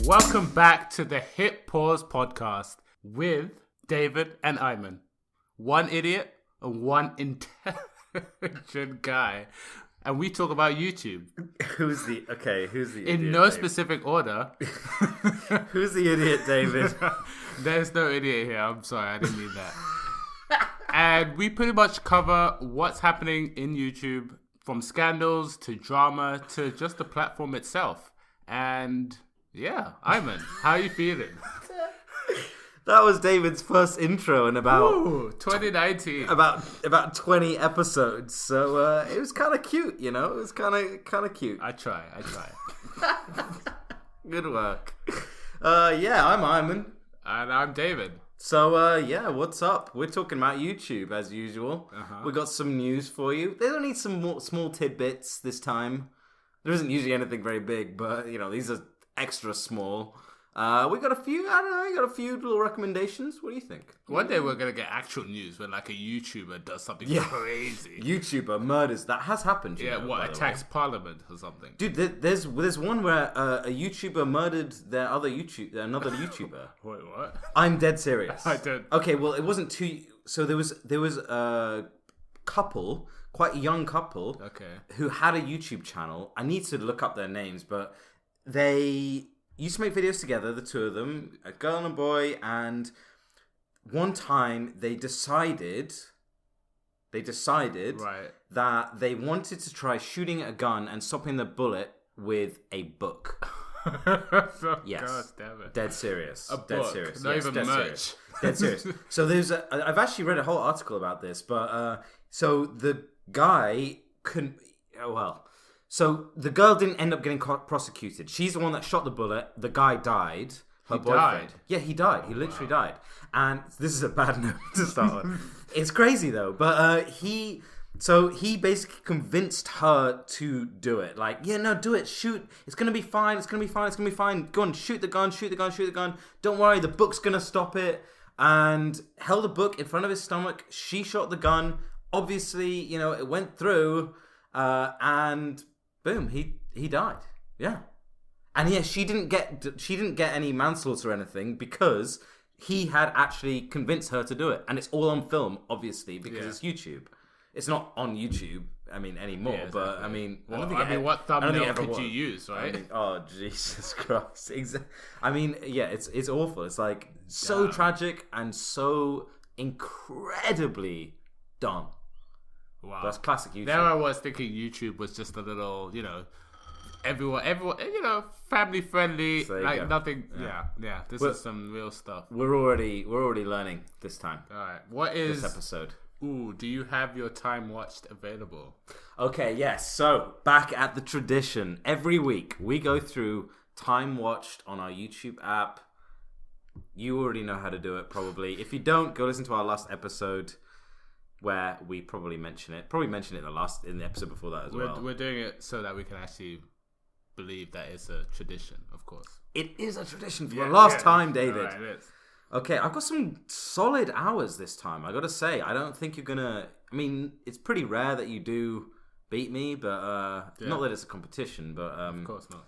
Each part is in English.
Welcome back to the Hit Pause podcast with David and Iman. One idiot and one intelligent guy. And we talk about YouTube. Who's the idiot? In no specific order. Who's the idiot, David? There's no idiot here. I'm sorry, I didn't mean that. And we pretty much cover what's happening in YouTube, from scandals to drama to just the platform itself. And yeah, Iman, how are you feeling? That was David's first intro in about 2019. About 20 episodes. So it was kind of cute, you know. It was kind of cute. I try. Good work. Yeah, I'm Iman. And I'm David. So yeah, what's up? We're talking about YouTube as usual. We got some news for you. They don't need some more small tidbits this time. There isn't usually anything very big, but you know, these are extra small. We got a few, little recommendations. What do you think? One day we're going to get actual news when like a YouTuber does something crazy. YouTuber murders. That has happened. Attacks Parliament or something. Dude, there's one where a YouTuber murdered another YouTuber. Wait, what? I'm dead serious. I did. Okay, well, it wasn't too... So there was a couple, quite a young couple, who had a YouTube channel. I need to look up their names, but they used to make videos together, the two of them, a girl and a boy, and one time they decided that they wanted to try shooting a gun and stopping the bullet with a book. Yes. God damn it. Dead serious. A dead book. Serious. Not yes, even dead merch. Serious. Dead serious. So I've actually read a whole article about this, but so the guy couldn't. So the girl didn't end up getting prosecuted. She's the one that shot the bullet. The guy died. Her boyfriend. Died? Yeah, he died. He literally died. And this is a bad note to start with. It's crazy though. But he basically convinced her to do it. Like, yeah, no, do it. Shoot. It's gonna be fine. It's gonna be fine. Go on, shoot the gun. Don't worry, the book's gonna stop it. And held a book in front of his stomach. She shot the gun. Obviously, you know, it went through. And boom, he died. Yeah. And yeah, she didn't get any manslaughter or anything because he had actually convinced her to do it. And it's all on film, obviously, because it's YouTube. It's not on YouTube, anymore. Yeah, exactly. But what thumbnail could you use, right? Oh, Jesus Christ! It's awful. It's like so tragic and so incredibly dumb. Wow, that's classic YouTube. There I was thinking YouTube was just a little, everyone, family friendly, so like nothing. Yeah. This is some real stuff. We're already learning this time. All right, what is this episode? Ooh, do you have your time watched available? Okay, yes. So back at the tradition, every week we go through time watched on our YouTube app. You already know how to do it, probably. If you don't, go listen to our last episode, where we probably mention it. Probably mention it in the episode before that as well. We're doing it so that we can actually believe that it's a tradition, of course. It is a tradition for the last time, David. Right, it is. Okay, I've got some solid hours this time. I got to say, I don't think you're gonna. It's pretty rare that you do beat me, but not that it's a competition, but of course not.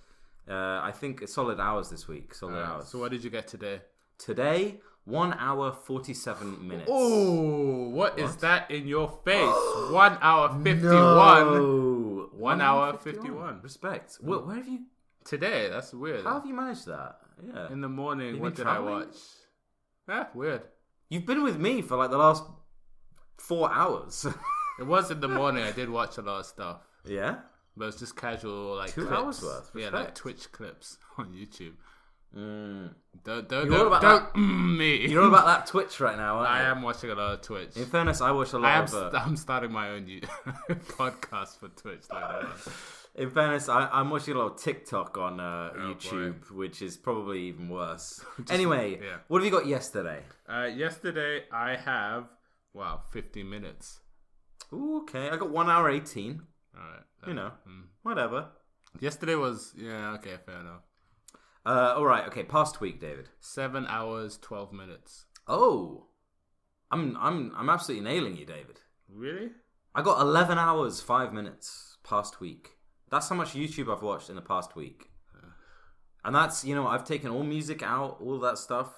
I think it's solid hours this week. Solid hours. So what did you get today? Today, 1 hour 47 minutes. Oh, what is that in your face? 1 hour 51. No. 1 hour 51. Respect. Where have you? Today, that's weird. How have you managed that? Yeah. In the morning, what did I watch? Weird. You've been with me for like the last 4 hours. It was in the morning. I did watch a lot of stuff. Yeah? But it's just casual, like 2 clips. hours worth. Respect. Yeah, like Twitch clips on YouTube. Don't me. You're all about that Twitch right now, aren't you? I am watching a lot of Twitch. In fairness, I watch a lot of... I'm starting my own podcast for Twitch. In fairness, I'm watching a lot of TikTok on YouTube, which is probably even worse. Anyway, what have you got yesterday? Yesterday, I have, 50 minutes. Ooh, okay. I got 1 hour 18. All right. Whatever. Yesterday was, okay, fair enough. All right, okay. Past week, David. 7 hours, 12 minutes. Oh. I'm absolutely nailing you, David. Really? I got 11 hours, 5 minutes past week. That's how much YouTube I've watched in the past week. And that's, I've taken all music out, all that stuff,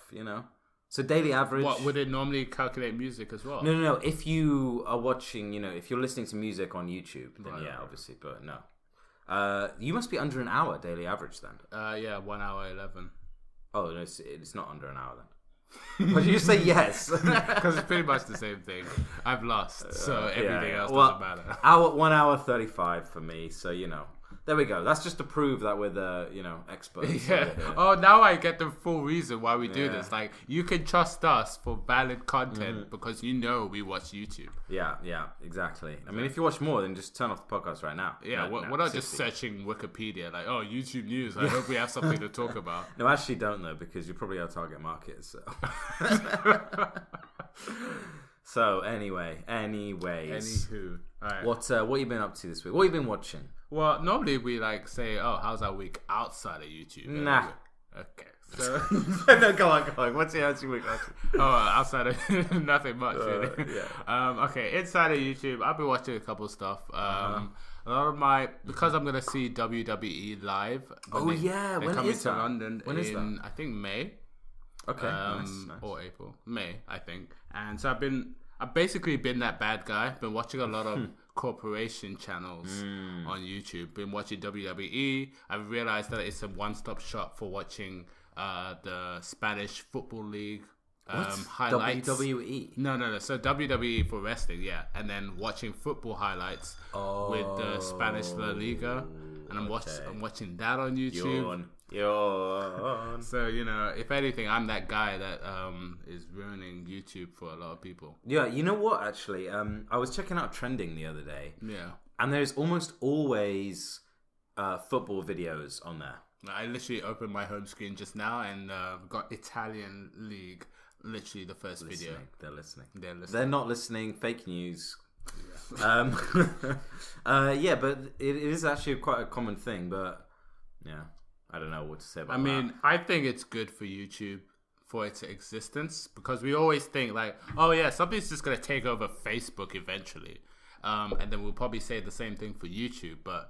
So daily average. What, would it normally calculate music as well? No. If you are watching, if you're listening to music on YouTube, then obviously, but no. You must be under an hour daily average then. 1 hour 11. Oh, no, it's not under an hour then. Why did you say yes? Because it's pretty much the same thing. I've lost, so everything else doesn't matter. 1 hour 35 for me, so there we go. That's just to prove that we're the experts. Yeah. Oh, now I get the full reason why we do this. Like, you can trust us for valid content because we watch YouTube. Yeah, exactly. I mean, if you watch more, then just turn off the podcast right now. Yeah, we're not just searching Wikipedia like, oh, YouTube News. I hope we have something to talk about. No, actually don't though, because you're probably our target market. So. So anyways. Anywho. All right. What you been up to this week? What you been watching? Well, normally we say, oh, how's our week outside of YouTube? Nah. Okay. So no, go on. What's your week? Outside of nothing much really. Yeah. Okay, inside of YouTube, I've been watching a couple of stuff. A lot of because I'm gonna see WWE live. When is to that? London When is that? I think May. Okay. Nice. Or April. May, I think. And so I've basically been that bad guy. Been watching a lot of corporation channels on YouTube. Been watching WWE. I've realized that it's a one-stop shop for watching the Spanish Football League highlights. WWE? No. So WWE for wrestling, yeah. And then watching football highlights with the Spanish La Liga. And I'm watching that on YouTube. Yawn. So, if anything, I'm that guy that is ruining YouTube for a lot of people. Yeah, you know what, actually? I was checking out trending the other day. Yeah. And there's almost always football videos on there. I literally opened my home screen just now and got Italian League, literally the first video. They're listening. They're not listening. Fake news. Yeah. But it is actually quite a common thing, but yeah. I don't know what to say about that. I think it's good for YouTube for its existence because we always think like, oh yeah, something's just going to take over Facebook eventually. And then we'll probably say the same thing for YouTube. But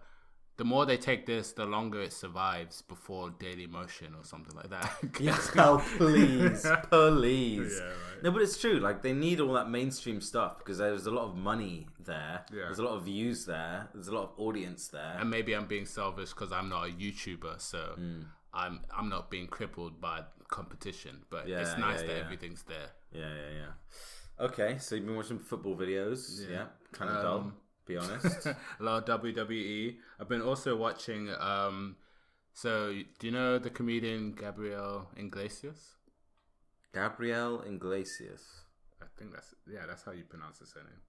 the more they take this, the longer it survives before Daily Motion or something like that. Please. Yeah, right. No, but it's true. Like, they need all that mainstream stuff because there's a lot of money there. Yeah. There's a lot of views there. There's a lot of audience there. And maybe I'm being selfish because I'm not a YouTuber, so I'm not being crippled by competition. But it's nice that everything's there. Yeah. Okay, so you've been watching football videos. Yeah. Kind of dull, be honest. A lot of WWE. I've been also watching... so, do you know the comedian Gabriel Iglesias? Gabriel Iglesias. I think that's how you pronounce his surname.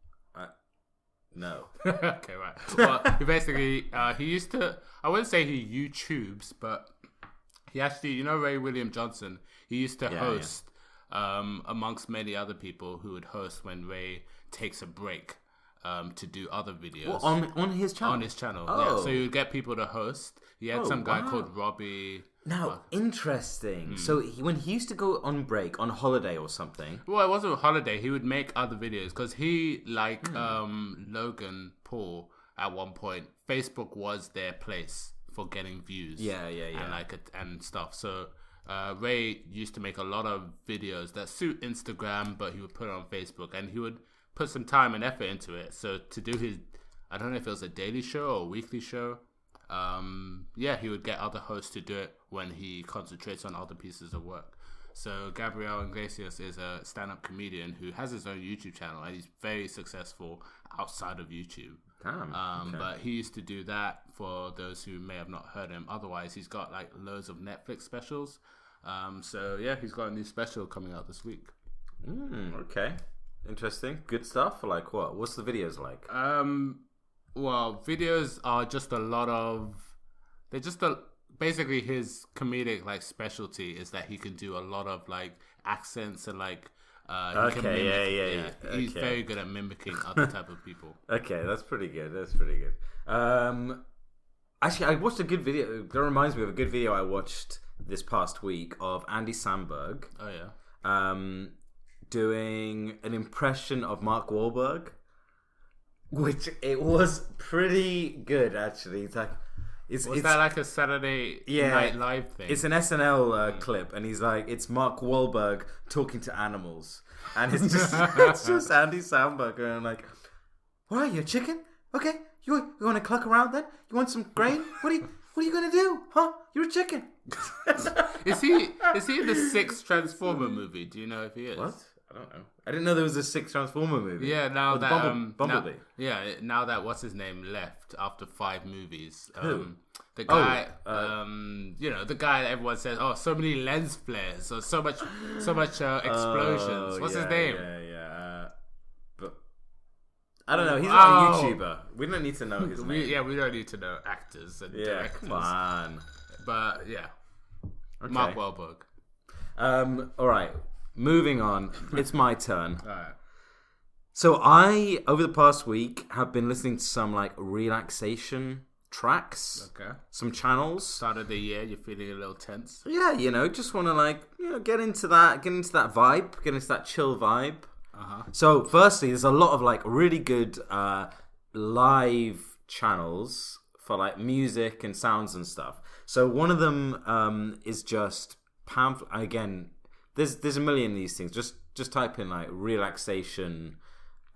No. Okay, right. Well, he used to, I wouldn't say he YouTubes, but he actually, Ray William Johnson, he used to host amongst many other people who would host when Ray takes a break to do other videos. Well, on his channel? On his channel, Oh. So he would get people to host. He had some guy called Robbie... Now, interesting. So when he used to go on break, on holiday or something... Well, it wasn't a holiday. He would make other videos because he, like Logan Paul, at one point, Facebook was their place for getting views. Yeah. And stuff. So Ray used to make a lot of videos that suit Instagram, but he would put it on Facebook, and he would put some time and effort into it. So to do his... I don't know if it was a daily show or a weekly show. He would get other hosts to do it when he concentrates on other pieces of work. So Gabriel Iglesias is a stand-up comedian who has his own YouTube channel, and he's very successful outside of YouTube. But he used to do that for those who may have not heard him. Otherwise, he's got like loads of Netflix specials. He's got a new special coming out this week. Okay. Interesting. Good stuff. Like what? What's the videos like? Well, videos are just a lot of... They're just basically his comedic like specialty is that he can do a lot of like accents and like he can mimic, he's very good at mimicking other type of people. Okay, that's pretty good. Actually, I watched a good video. That reminds me of a good video I watched this past week of Andy Samberg. Oh yeah. Doing an impression of Mark Wahlberg, which it was pretty good actually. It's like, It's that like a Saturday Night Live thing? It's an SNL clip, and he's like, it's Mark Wahlberg talking to animals, and it's just Andy Samberg going like, "What are you, a chicken? Okay, you want to cluck around then? You want some grain? What are you gonna do? Huh? You're a chicken." Is he in the 6th Transformer movie? Do you know if he is? What? I don't know. I didn't know there was a 6th Transformer movie. Yeah, now that Bumblebee. Now that what's his name left after 5 movies. Who? The guy, the guy that everyone says, oh, so many lens flares, or so much explosions. What's his name? But I don't know. He's not a YouTuber. We don't need to know his name. We don't need to know actors and directors. Come on. But yeah, okay. Mark Wahlberg. All right. Moving on. It's my turn. All right. So I, over the past week, have been listening to some like relaxation tracks. Okay. Some channels. Start of the year, you're feeling a little tense. Yeah, just want to get into that vibe, get into that chill vibe. Uh-huh. So firstly, there's a lot of like really good live channels for like music and sounds and stuff. So one of them is just pamphlet. Again, there's a million of these things. Just type in like relaxation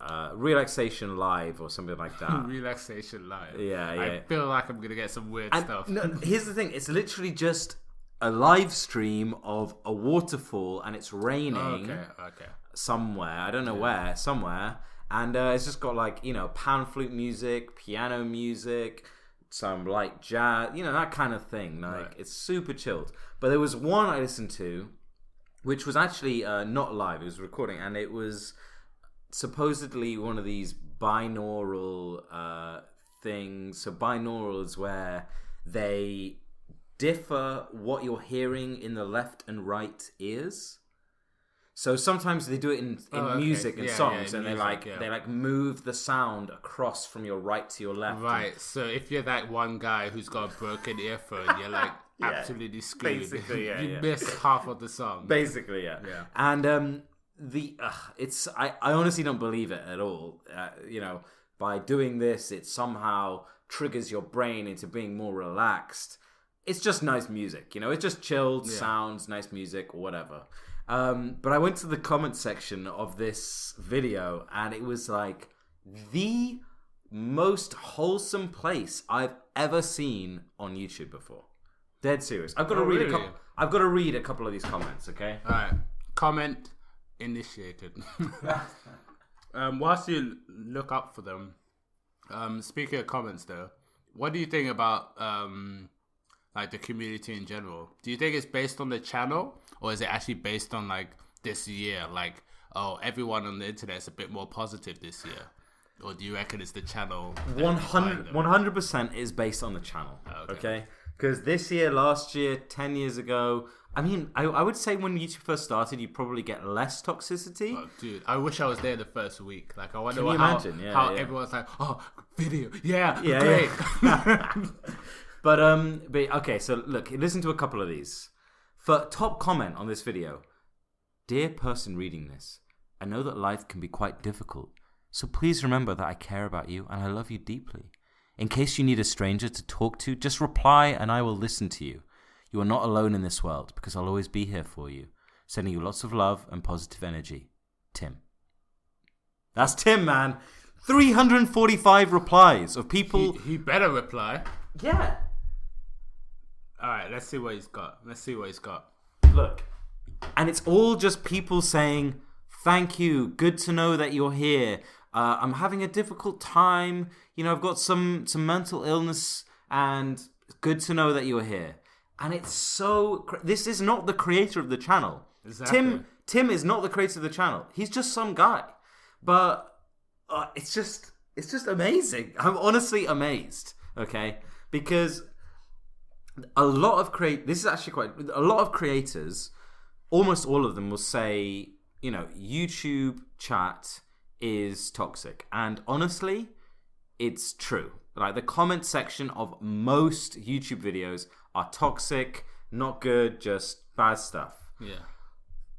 live or something like that. Relaxation live. Yeah. I feel like I'm gonna get some weird stuff. No, here's the thing. It's literally just a live stream of a waterfall, and it's raining. Okay. Somewhere. I don't know where. Somewhere. And it's just got like, pan flute music, piano music, some light jazz, that kind of thing. Like, It's super chilled. But there was one I listened to, which was actually not live. It was recording, and it was supposedly one of these binaural things. So binaural is where they differ what you're hearing in the left and right ears. So sometimes they do it in music and songs, and they move the sound across from your right to your left. Right. So if you're that one guy who's got a broken earphone, you're like absolutely screwed. Basically, you miss half of the song. Basically, yeah. And I honestly don't believe it at all. By doing this, it somehow triggers your brain into being more relaxed. It's just nice music, it's just chilled sounds, nice music, whatever. But I went to the comment section of this video, and it was like the most wholesome place I've ever seen on YouTube before. Dead serious. I've got to read a couple of these comments. Okay. All right. Comment initiated. Whilst you look up for them, speaking of comments, though, what do you think about like the community in general? Do you think it's based on the channel, or is it actually based on like this year? Like, oh, everyone on the internet is a bit more positive this year, or do you reckon it's the channel? 100% is based on the channel. Okay, because this year, last year, 10 years ago, I mean, I would say when YouTube first started, you probably get less toxicity. Oh, dude, I wish I was there the first week. Like, I wonder how everyone's like, oh, video, great. But okay, so look, listen to a couple of these. For top comment on this video: "Dear person reading this, I know that life can be quite difficult, so please remember that I care about you and I love you deeply. In case you need a stranger to talk to, just reply and I will listen to you. You are not alone in this world because I'll always be here for you. Sending you lots of love and positive energy. Tim." That's Tim, man. 345 replies of people. He better reply. Yeah. All right, let's see what he's got. Look. And it's all just people saying, "Thank you. Good to know that you're here. I'm having a difficult time. I've got some mental illness, and it's good to know that you're here." And it's so... This is not the creator of the channel. Exactly. Tim is not the creator of the channel. He's just some guy. But it's just amazing. I'm honestly amazed. Okay? Because a lot of creators, almost all of them will say, YouTube chat is toxic. And honestly, it's true. Like, the comment section of most YouTube videos are toxic, not good, just bad stuff. Yeah.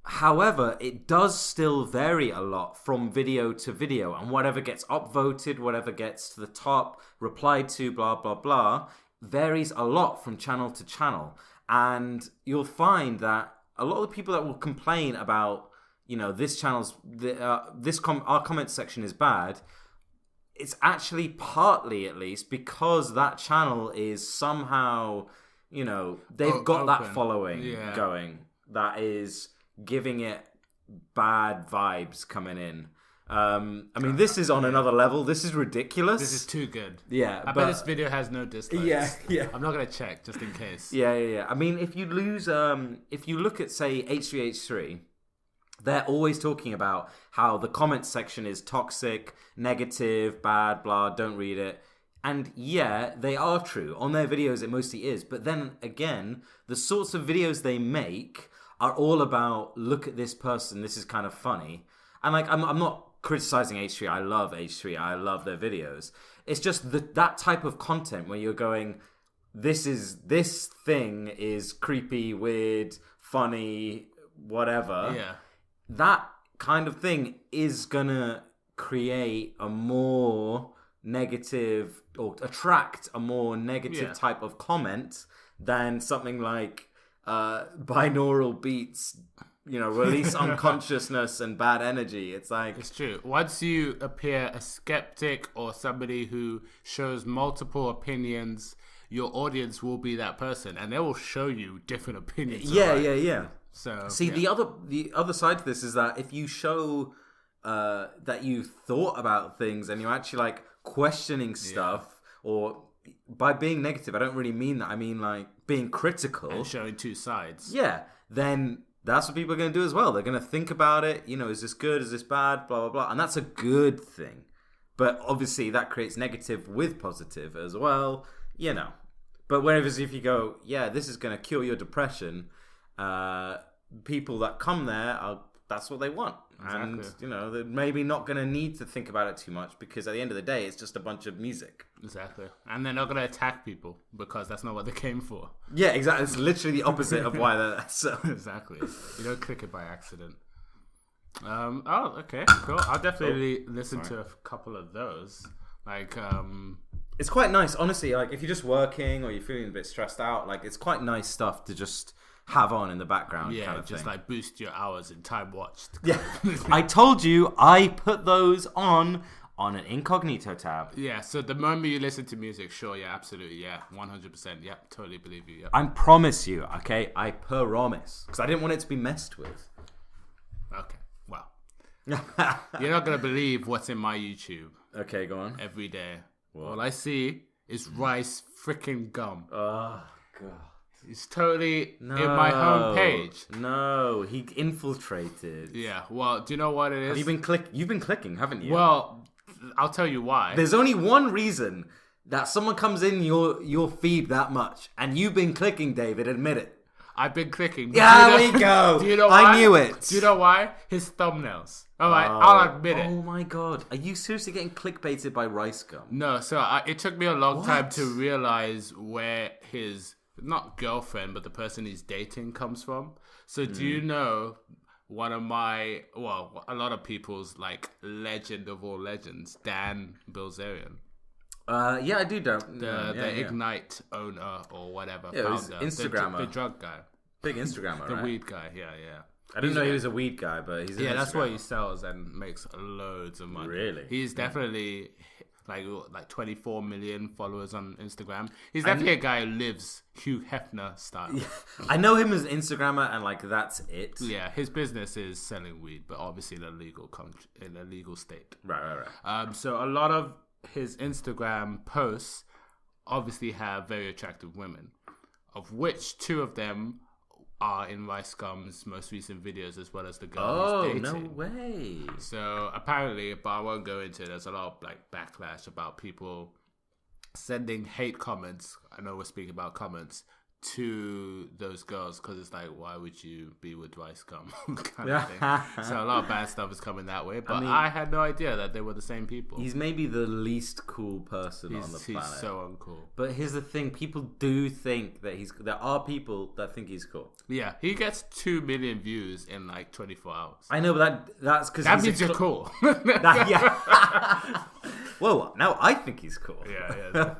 However, it does still vary a lot from video to video, and whatever gets upvoted, whatever gets to the top, replied to, blah, blah, blah, varies a lot from channel to channel. And you'll find that a lot of the people that will complain about, this channel's, our comment section is bad, it's actually partly, at least, because that channel is somehow, they've got that following going that is giving it bad vibes coming in. This is on another level. This is ridiculous. This is too good. Yeah, I bet this video has no dislikes. Yeah. I'm not gonna check just in case. Yeah. If you look at, say, H3H3, they're always talking about how the comments section is toxic, negative, bad, blah, don't read it. And yeah, they are true. On their videos, it mostly is. But then again, the sorts of videos they make are all about, look at this person, this is kind of funny. And I'm not criticizing H3. I love H3. I love their videos. It's just that type of content where you're going, this thing is creepy, weird, funny, whatever. Yeah. That kind of thing is gonna create a more negative, or attract a more negative type of comment than something like binaural beats, release unconsciousness and bad energy. It's like, it's true. Once you appear a skeptic or somebody who shows multiple opinions, your audience will be that person, and they will show you different opinions. Yeah. So see, the other side to this is that if you show that you thought about things and you're actually like questioning stuff, or by being negative, I don't really mean that. I mean like being critical and showing two sides. Yeah, then that's what people are going to do as well. They're going to think about it. Is this good? Is this bad? Blah, blah, blah. And that's a good thing. But obviously that creates negative with positive as well, But whereas if you go, yeah, this is going to cure your depression, people that come there, that's what they want. Exactly. And, they're maybe not going to need to think about it too much, because at the end of the day, it's just a bunch of music. Exactly. And they're not going to attack people, because that's not what they came for. Yeah, exactly. It's literally the opposite of why they're so. Exactly. You don't click it by accident. Okay, cool. I'll definitely listen to a couple of those. It's quite nice, honestly. Like, if you're just working or you're feeling a bit stressed out, like, it's quite nice stuff to just have on in the background. Yeah, kind of just thing. like boost your hours in time watched. Yeah, I told you I put those on an incognito tab. Yeah, so the moment you listen to music, sure, yeah, absolutely, yeah, 100%, yeah, totally believe you. Yeah, I promise you, okay, I promise, because I didn't want it to be messed with. Okay, well, you're not gonna believe what's in my YouTube. Okay, go on. Every day, all I see is rice freaking gum. Oh god. It's totally in my homepage. No, he infiltrated. Yeah, well, do you know what it is? You've been clicking, haven't you? Well, I'll tell you why. There's only one reason that someone comes in your feed that much, and you've been clicking, David. Admit it. I've been clicking. Yeah, there we go. Do you know why? I knew it. Do you know why? His thumbnails. All right, I'll admit it. Oh my god, are you seriously getting clickbaited by rice gum? No, so it took me a long time to realize where his, not girlfriend, but the person he's dating comes from. So do you know one of my, well, a lot of people's like legend of all legends, Dan Bilzerian? Yeah, I do. The Ignite owner or whatever, founder. Instagrammer. The drug guy. Big Instagrammer, The right? weed guy, yeah. I didn't know he was a weed guy, but he's an Yeah, that's Instagrammer. what he sells and makes loads of money. Really? He's definitely like 24 million followers on Instagram. He's definitely a guy who lives Hugh Hefner style. Yeah. I know him as an Instagrammer, and like that's it. Yeah, his business is selling weed, but obviously in a legal country, in a legal state. Right. So a lot of his Instagram posts obviously have very attractive women, of which two of them are in Rice Gum's most recent videos, as well as the girl he's dating. No way. So apparently, but I won't go into it, there's a lot of like backlash about people sending hate comments. I know we're speaking about comments to those girls, because it's like, why would you be with Rice Gum kind of thing. So a lot of bad stuff is coming that way, but I had no idea that they were the same people. He's maybe the least cool person on the planet. He's so uncool. But here's the thing, people do think that there are people that think he's cool. Yeah, he gets 2 million views in like 24 hours. I know, but that's because that means you're cool. Yeah. Whoa, now I think he's cool. Yeah.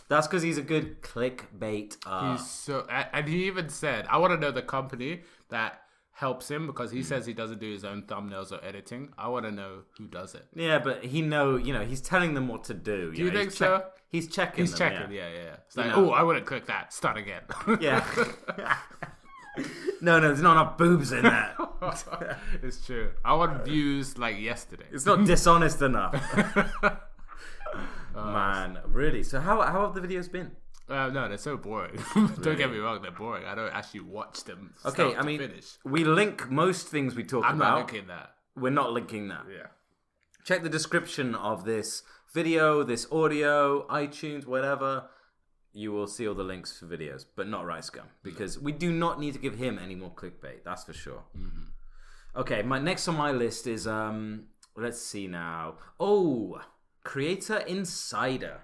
That's because he's a good clickbait. He's so, and he even said, I want to know the company that helps him because he says he doesn't do his own thumbnails or editing. I want to know who does it. Yeah, but he's telling them what to do. Do you think so? He's checking. He's them, checking. Yeah. It's like, oh, I wouldn't click that. Start again. Yeah. No, there's not enough boobs in that. It's true. I want views like yesterday. It's not dishonest enough. Man, really? So how have the videos been? No, they're so boring. Don't get me wrong, they're boring. I don't actually watch them. Okay, finish. We link most things we talk about. I'm not linking that. We're not linking that. Yeah. Check the description of this video, this audio, iTunes, whatever. You will see all the links for videos, but not Rice Gum, because we do not need to give him any more clickbait. That's for sure. Mm-hmm. Okay, next on my list is let's see now. Oh, Creator Insider.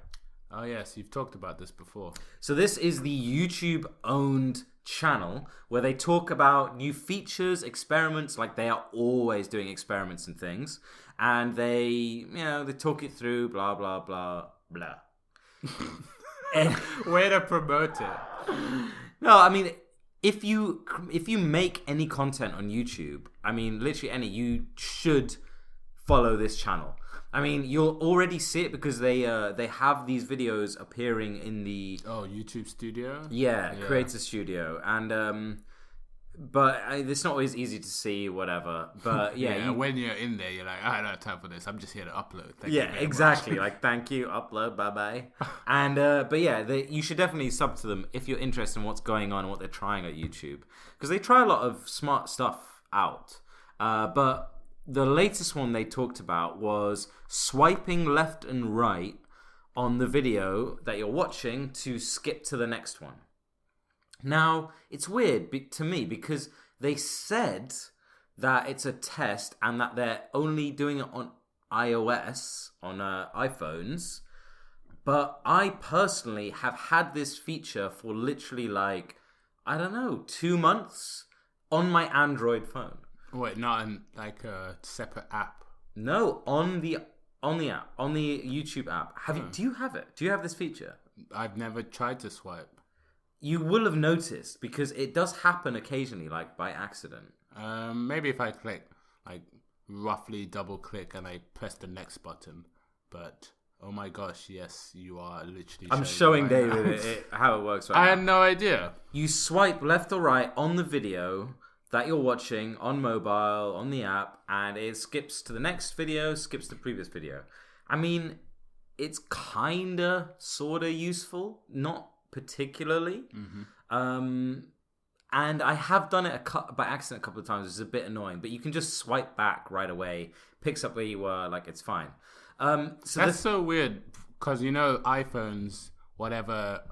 Oh yes, you've talked about this before. So this is the YouTube-owned channel where they talk about new features, experiments. Like they are always doing experiments and things, and they talk it through. Blah blah blah blah. Way to promote it. No, I mean, if you make any content on YouTube, I mean, literally any, you should follow this channel. I mean, you'll already see it because they have these videos appearing in the YouTube Studio. Yeah, Creator Studio, and but it's not always easy to see, whatever. But yeah, when you're in there, you're like, I don't have time for this. I'm just here to upload. Thank you exactly. Like, thank you, upload, bye bye. And but yeah, you should definitely sub to them if you're interested in what's going on and what they're trying at YouTube, because they try a lot of smart stuff out. But the latest one they talked about was swiping left and right on the video that you're watching to skip to the next one. Now, it's weird to me because they said that it's a test and that they're only doing it on iOS, on iPhones. But I personally have had this feature for literally 2 months on my Android phone. Wait, not in like a separate app? No, on the app, on the YouTube app. Do you have it? Do you have this feature? I've never tried to swipe. You will have noticed because it does happen occasionally, like by accident. Maybe if I click, like roughly double click and I press the next button. But oh my gosh, yes, you are literally. I'm showing David how it works. I had no idea. You swipe left or right on the video that you're watching on mobile, on the app, and it skips to the next video, skips to the previous video. I mean, it's kinda, sorta useful, not particularly. Mm-hmm. And I have done it by accident a couple of times. It's a bit annoying, but you can just swipe back right away, picks up where you were, like it's fine. That's so weird, because iPhones, whatever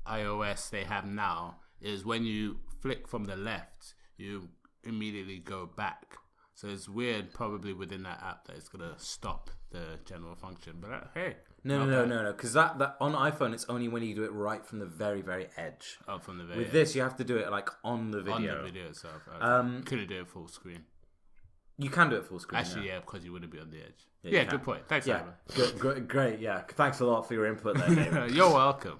iOS they have now, is when you flick from the left, you immediately go back. So it's weird, probably within that app, that it's gonna stop the general function. But hey, no, because that on iPhone it's only when you do it right from the very, very edge. Oh, from the very. With edge. This, you have to do it like on the video. On the video itself. Okay. Couldn't do it full screen. You can do it full screen. Actually, yeah, because you wouldn't be on the edge. Yeah, good point. Thanks, Simon. Great. Yeah, thanks a lot for your input there, David. You're welcome.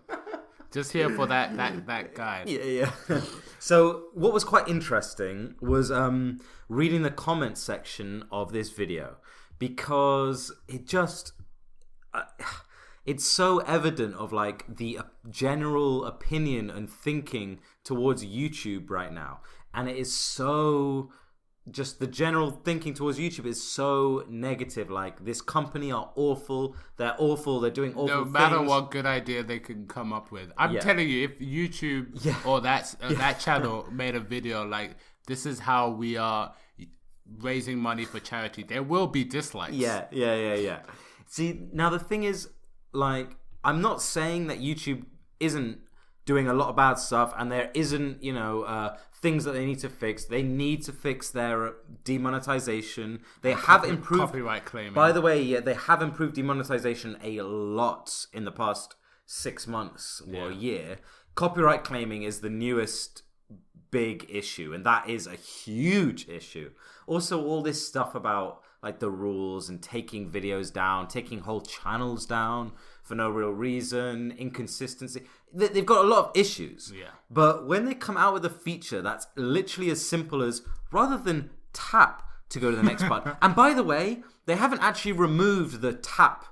Just here for that guide. Yeah. So what was quite interesting was reading the comments section of this video, because it just it's so evident of like the general opinion and thinking towards YouTube right now, and it is so. Just the general thinking towards YouTube is so negative. Like, this company are awful. They're awful. They're doing awful things. No matter what good idea they can come up with. I'm telling you, if YouTube or that channel made a video like, this is how we are raising money for charity, there will be dislikes. Yeah. See, now the thing is, like, I'm not saying that YouTube isn't doing a lot of bad stuff and there isn't, things that they need to fix. They need to fix their demonetization. They have improved copyright claiming. By the way, they have improved demonetization a lot in the past 6 months or a year. Copyright claiming is the newest big issue, and that is a huge issue. Also, all this stuff about like the rules and taking videos down, taking whole channels down for no real reason, inconsistency. They've got a lot of issues. Yeah. But when they come out with a feature that's literally as simple as, rather than tap to go to the next button, and by the way, they haven't actually removed the tap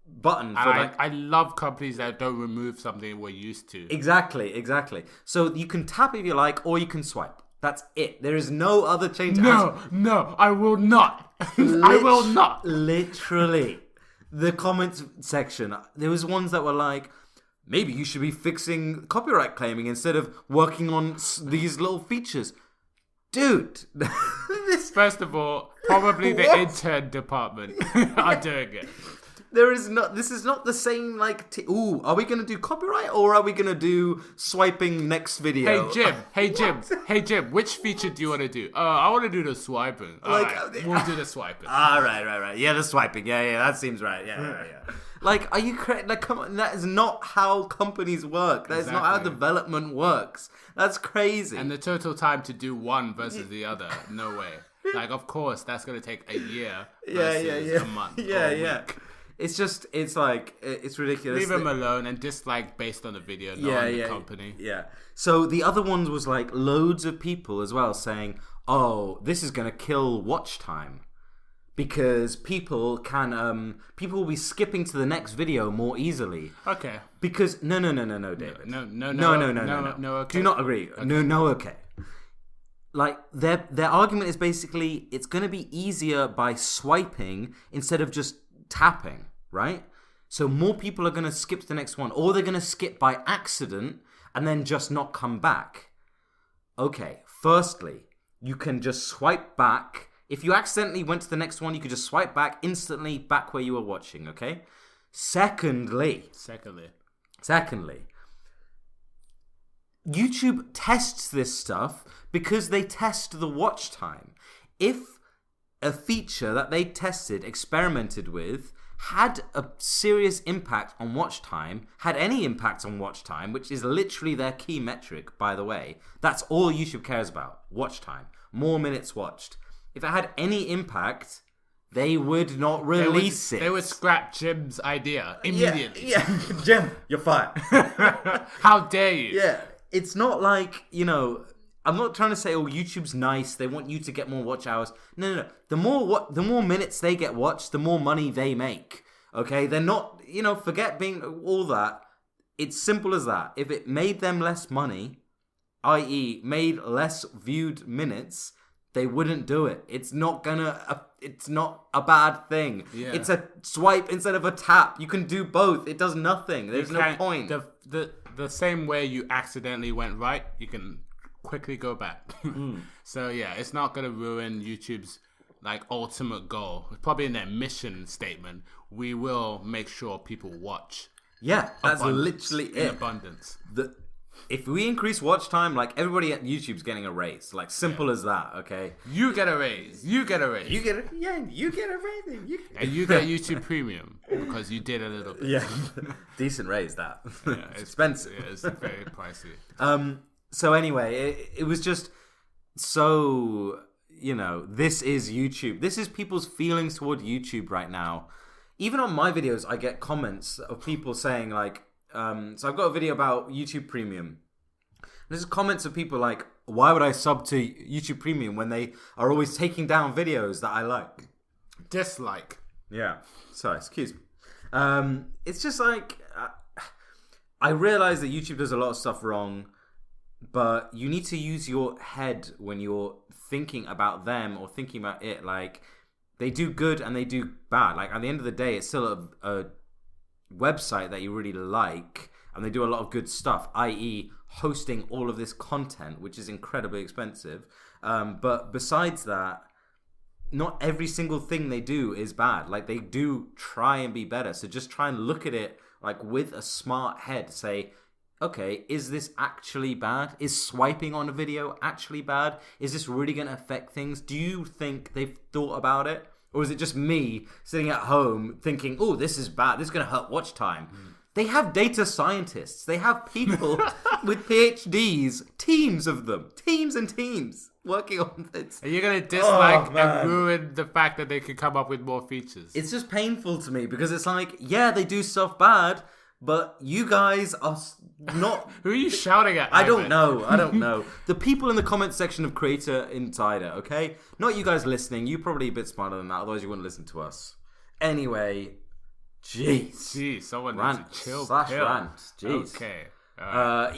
button for I love companies that don't remove something we're used to. Exactly. So you can tap if you like, or you can swipe. That's it. There is no other change. No, I will not. I will not. Literally. The comments section, there was ones that were like, maybe you should be fixing copyright claiming instead of working on these little features. Dude. First of all, probably the intern department are doing it. This is not the same, like, are we going to do copyright or are we going to do swiping next video? Hey Jim, which feature do you want to do? I want to do the swiping. We'll do the swiping. Right. Yeah, the swiping. Yeah, that seems right. Yeah. Like, are you crazy? Like, come on, that is not how companies work. That is not how development works. That's crazy. And the total time to do one versus the other, no way. Like, of course, that's going to take a year versus a month or a week. It's just, it's like, it's ridiculous. Leave them alone and dislike based on the video, not on the company. Yeah. So the other ones was like loads of people as well saying, oh, this is going to kill watch time. Because people will be skipping to the next video more easily. Okay. Because, no, David. No, okay. Do not agree. Okay. No, okay. Like, their argument is basically, it's going to be easier by swiping instead of just tapping, right? So more people are going to skip to the next one, or they're going to skip by accident and then just not come back. Okay, firstly, you can just swipe back. If you accidentally went to the next one, you could just swipe back instantly back where you were watching, okay? Secondly, YouTube tests this stuff because they test the watch time. If a feature that they tested, experimented with, had a serious impact on watch time, had any impact on watch time, which is literally their key metric, by the way, that's all YouTube cares about, watch time, more minutes watched. If it had any impact, they would not release it. They would scrap Jim's idea immediately. Yeah. Jim, you're fired. How dare you? Yeah, it's not like, I'm not trying to say, YouTube's nice, they want you to get more watch hours. No. The more minutes they get watched, the more money they make. Okay? They're not, forget being all that. It's simple as that. If it made them less money, i.e. made less viewed minutes, they wouldn't do it. It's not a bad thing. Yeah. It's a swipe instead of a tap. You can do both. It does nothing. There's no point. The same way you accidentally went right, you can quickly go back. So yeah, it's not going to ruin YouTube's like ultimate goal. It's probably in their mission statement. We will make sure people watch. Yeah, that's literally it. In abundance. If we increase watch time, like everybody at YouTube's getting a raise. Like simple as that, okay? You get a raise. You get a raise. You get a raise. And you get YouTube Premium because you did a little bit. Yeah. Decent raise that. Yeah, it's expensive. Yeah, it's very pricey. So anyway, it was just so, this is YouTube. This is people's feelings toward YouTube right now. Even on my videos, I get comments of people saying like, so I've got a video about YouTube Premium. There's comments of people like, why would I sub to YouTube Premium when they are always taking down videos that I like? Dislike. Yeah. Sorry, excuse me. It's just like, I realize that YouTube does a lot of stuff wrong, but you need to use your head when you're thinking about them or thinking about it. Like, they do good and they do bad. Like, at the end of the day, it's still a website that you really like, and they do a lot of good stuff, i.e. hosting all of this content, which is incredibly expensive. But besides that, not every single thing they do is bad. Like, they do try and be better. So just try and look at it like with a smart head. Say, okay, is this actually bad? Is swiping on a video actually bad? Is this really going to affect things? Do you think they've thought about it? Or is it just me sitting at home thinking, oh, this is bad, this is going to hurt watch time? They have data scientists. They have people with PhDs, teams of them, teams and teams working on this. And you're going to dislike and ruin the fact that they could come up with more features. It's just painful to me because it's like, yeah, they do stuff bad, but you guys are not... Who are you shouting at? I don't know. The people in the comment section of Creator Insider, okay? Not you guys listening. You're probably a bit smarter than that, otherwise you wouldn't listen to us. Anyway... Jeez, someone rant needs to chill. Rant. Jeez. Okay.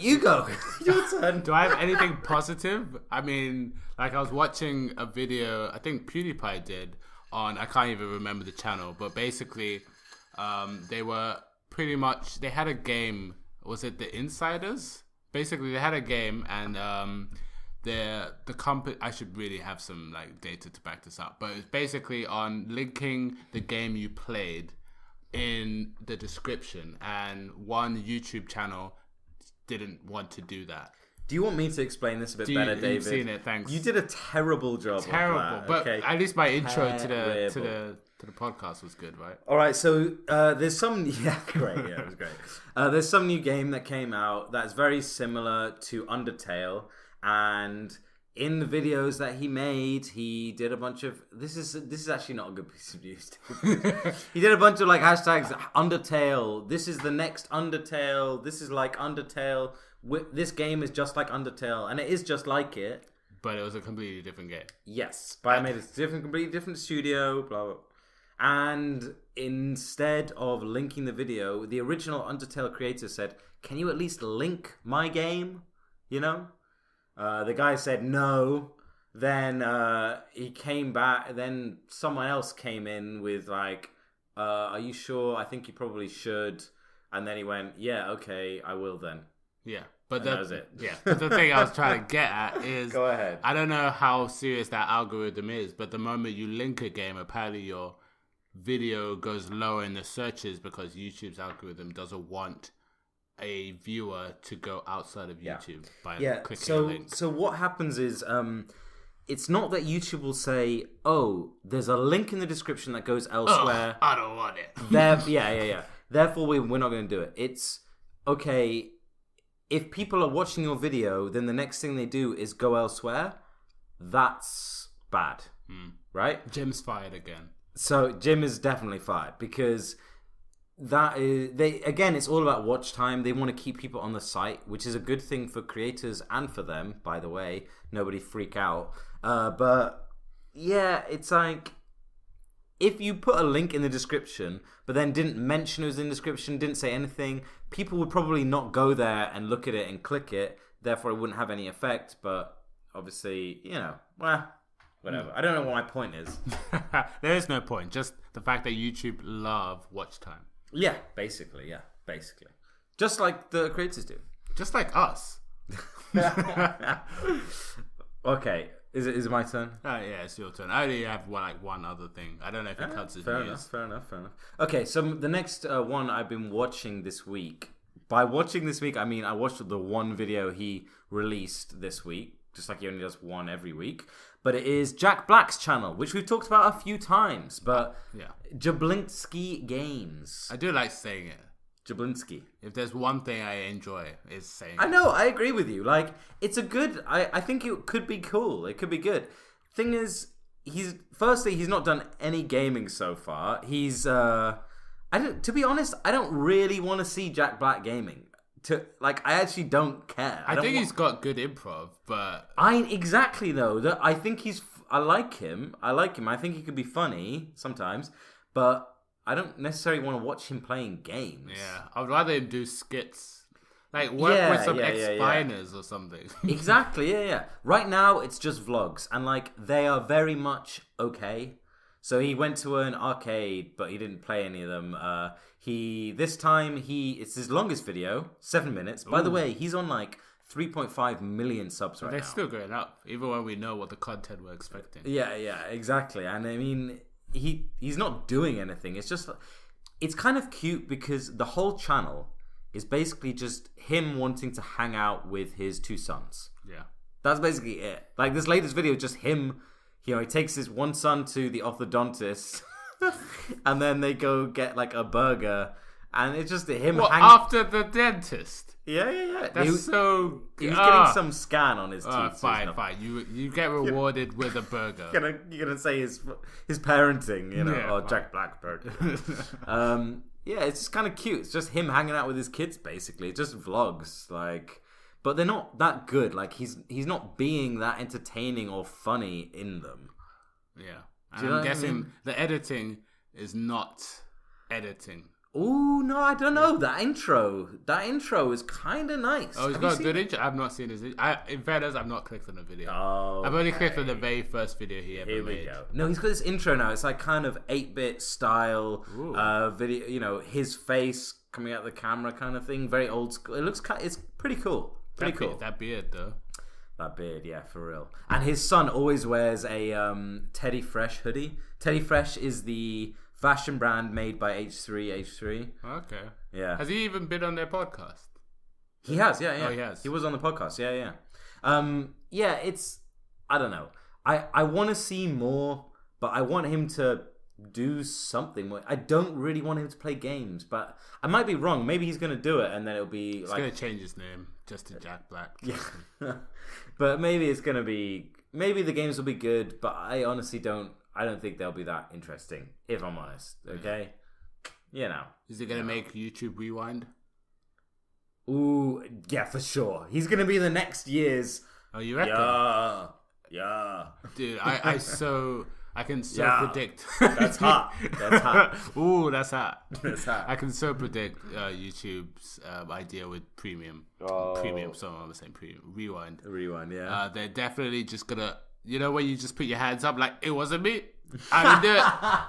You go. Your turn. Do I have anything positive? I mean, like I was watching a video, I think PewDiePie did, on, I can't even remember the channel, but basically they were pretty much, they had a game, was it The Insiders? Basically they had a game and the company, I should really have some like data to back this up, but it was basically on linking the game you played in the description, and one YouTube channel didn't want to do that. Do you want me to explain this a bit better, David? You've seen it, thanks. You did a terrible job. Terrible, but okay. At least my intro to the podcast was good, right? All right, so there's some great, it was great. There's some new game that came out that's very similar to Undertale, and in the videos that he made, he did a bunch of... This is actually not a good piece of news. He did a bunch of like hashtags, Undertale, this is the next Undertale, this is like Undertale, this game is just like Undertale, and it is just like it. But it was a completely different game. Yes, but I made a completely different studio, blah, blah. And instead of linking the video, the original Undertale creator said, can you at least link my game? You know? The guy said no. Then he came back. Then someone else came in with like, "Are you sure? I think you probably should." And then he went, "Yeah, okay, I will then." Yeah, but that was it. Yeah, but the thing I was trying to get at is, go ahead. I don't know how serious that algorithm is, but the moment you link a game, apparently your video goes lower in the searches because YouTube's algorithm doesn't want a viewer to go outside of YouTube by clicking a link. So what happens is it's not that YouTube will say, oh, there's a link in the description that goes elsewhere. I don't want it. Therefore, we're not going to do it. It's, okay, if people are watching your video, then the next thing they do is go elsewhere. That's bad, right? Jim's fired again. So Jim is definitely fired because... it's all about watch time. They want to keep people on the site, which is a good thing for creators and for them, by the way. Nobody freak out. But yeah, it's like if you put a link in the description but then didn't mention it was in the description, didn't say anything, people would probably not go there and look at it and click it. Therefore it wouldn't have any effect. But obviously, whatever. I don't know what my point is. There is no point, just the fact that YouTube love watch time. Yeah, basically. Just like the creators do. Just like us. Okay, is it my turn? Yeah, it's your turn. I only have one other thing. I don't know if it counts as news. Fair enough. Okay, so the next one I've been watching this week. By watching this week, I mean I watched the one video he released this week, just like he only does one every week. But it is Jack Black's channel, which we've talked about a few times. But Jablinski Games. I do like saying it. Jablinski. If there's one thing I enjoy, is saying I know, I agree with you. Like, it's a good... I think it could be cool. It could be good. Thing is, he's not done any gaming so far. To be honest, I don't really want to see Jack Black gaming. I actually don't care. I think he's got good improv, but exactly though. That I think I like him. I think he could be funny sometimes, but I don't necessarily want to watch him playing games. Yeah, I'd rather him do skits, like work with some ex-finers or something. Exactly. Yeah. Right now it's just vlogs, and they are very much okay. So he went to an arcade, but he didn't play any of them. It's his longest video, 7 minutes. By the way, he's on 3.5 million subs right now. They're still going up, even when we know what the content we're expecting. Yeah, exactly. And I mean, he's not doing anything. It's just, it's kind of cute because the whole channel is basically just him wanting to hang out with his two sons. Yeah. That's basically it. This latest video is just him. He takes his one son to the orthodontist, and then they go get a burger, And it's just him What, hanging... after the dentist? Yeah. That's He was getting some scan on his teeth. Fine. You get rewarded with a burger. You're gonna say his parenting, or fine. Jack Black burger. Yeah, it's just kind of cute. It's just him hanging out with his kids, basically. It's just vlogs, like... But they're not that good. Like, he's not being that entertaining or funny in them. Yeah. And I'm guessing the editing is not editing. Oh, no, I don't know. That intro is kind of nice. Oh, he's got a good intro? I've not seen his... in fairness, I've not clicked on the video. Oh, I've only clicked on the very first video he ever made. Here we go. No, he's got this intro now. It's like kind of 8-bit style video, his face coming out of the camera kind of thing. Very old school. It's pretty cool. Pretty cool. That beard, though. That beard, yeah, for real. And his son always wears a Teddy Fresh hoodie. Teddy Fresh is the fashion brand made by H3. Okay. Yeah. Has he even been on their podcast? He has, yeah. Oh, he has. He was on the podcast, yeah. Yeah, it's... I don't know. I want to see more, but I want him to do something more. I don't really want him to play games, but I might be wrong. Maybe he's going to do it, and then it'll be He's going to change his name just to Jack Black. Yeah. But maybe it's going to be... Maybe the games will be good, but I honestly don't... I don't think they'll be that interesting, if I'm honest. Okay? Is he going to make YouTube Rewind? Ooh, yeah, for sure. He's going to be the next year's... Oh, you reckon? Yeah. Dude, I can so predict. That's hot. Ooh, that's hot. That's hot. I can so predict YouTube's idea with premium. Premium, so I'm saying premium. Rewind, yeah. They're definitely just gonna, when you just put your hands up like, it wasn't me. I didn't do it.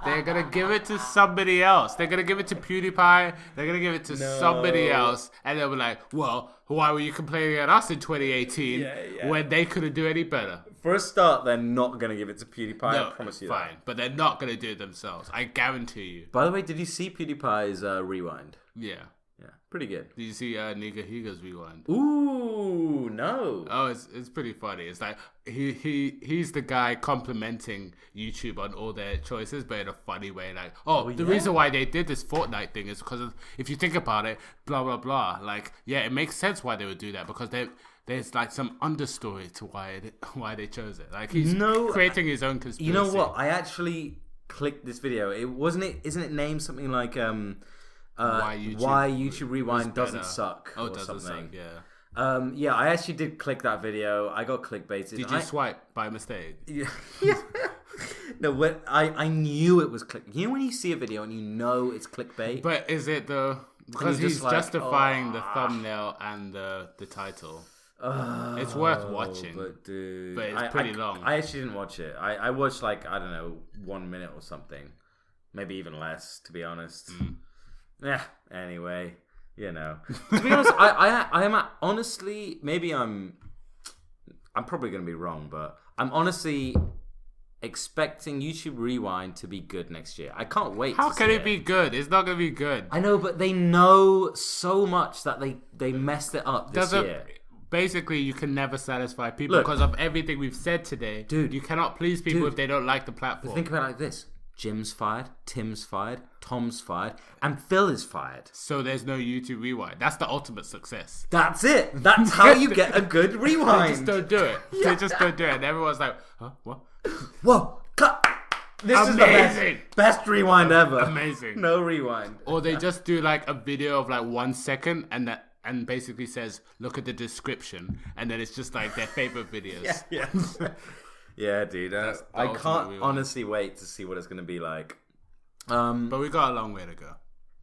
They're gonna give it to somebody else. They're gonna give it to PewDiePie. They're gonna give it to somebody else, and they'll be like, "Well, why were you complaining at us in 2018 when they couldn't do any better?" For a start, they're not gonna give it to PewDiePie. I promise you. Fine, but they're not gonna do it themselves. I guarantee you. By the way, did you see PewDiePie's Rewind? Yeah. Yeah, pretty good. Did you see Nigahiga's Rewind? Ooh, no. Oh, it's pretty funny. It's like he's the guy complimenting YouTube on all their choices, but in a funny way. Like, the reason why they did this Fortnite thing is because if you think about it, blah blah blah. Like, yeah, it makes sense why they would do that because there's like some understory to why they chose it. Like, he's creating his own conspiracy. You know what? I actually clicked this video. Isn't it named something like why YouTube Rewind doesn't suck or doesn't something. Suck, yeah, I actually did click that video. I got clickbaited. Did you swipe by mistake? Yeah. No, I knew it was click. You know when you see a video and you know it's clickbait? But is it because he's justifying the thumbnail and the title. It's worth watching. But it's pretty long. I actually didn't watch it. I watched I don't know, 1 minute or something. Maybe even less, to be honest. Yeah, anyway, To be honest, I am honestly, maybe I'm probably going to be wrong, but I'm honestly expecting YouTube Rewind to be good next year. I can't wait. How can it be good? It's not going to be good. I know, but they know so much that they messed it up this year. Basically, you can never satisfy people because of everything we've said today. Dude, you cannot please people if they don't like the platform. Think about it like this. Jim's fired, Tim's fired, Tom's fired, and Phil is fired. So there's no YouTube Rewind. That's the ultimate success. That's it. That's how you get a good rewind. They just don't do it. They just don't do it. And everyone's like, huh? What? Whoa, cut. This is the best rewind ever. Amazing. No rewind. Or they just do like a video of like 1 second and basically says, look at the description. And then it's just like their favorite videos. Yeah. Yeah, dude. I can't honestly wait to see what it's going to be like. But we got a long way to go.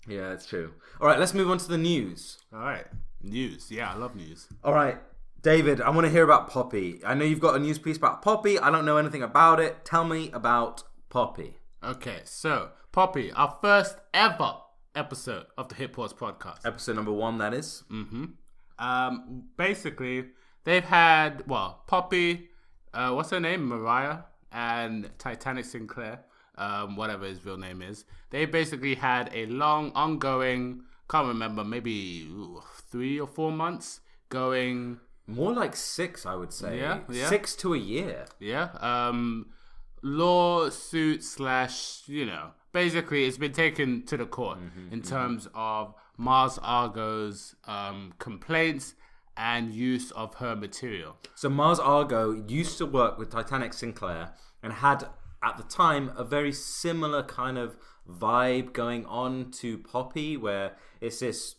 Yeah, that's true. All right, let's move on to the news. All right. News. Yeah, I love news. All right. David, I want to hear about Poppy. I know you've got a news piece about Poppy. I don't know anything about it. Tell me about Poppy. Okay, so Poppy, our first ever episode of the Hit Pause podcast. Episode number 1, that is. Mm-hmm. Basically, they've had, Poppy... what's her name? Mariah and Titanic Sinclair, whatever his real name is. They basically had a long, ongoing, can't remember, maybe 3 or 4 months going. More like 6, I would say. Yeah. 6 to a year. Yeah. Lawsuit / basically it's been taken to the court in terms of Mars Argo's complaints and use of her material. So Mars Argo used to work with Titanic Sinclair and had, at the time, a very similar kind of vibe going on to Poppy, where it's this,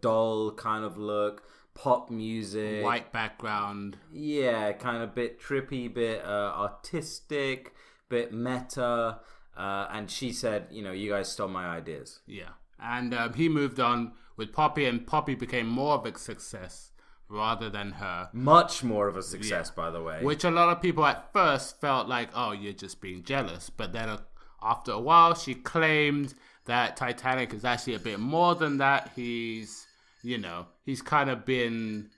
dull kind of look, pop music. White background. Yeah, kind of bit trippy, bit artistic, bit meta. And she said, you guys stole my ideas. Yeah. And he moved on with Poppy, and Poppy became more of a success rather than her. Much more of a success, by the way. Which a lot of people at first felt like, oh, you're just being jealous. But then after a while, she claimed that Titanic is actually a bit more than that. He's kind of been,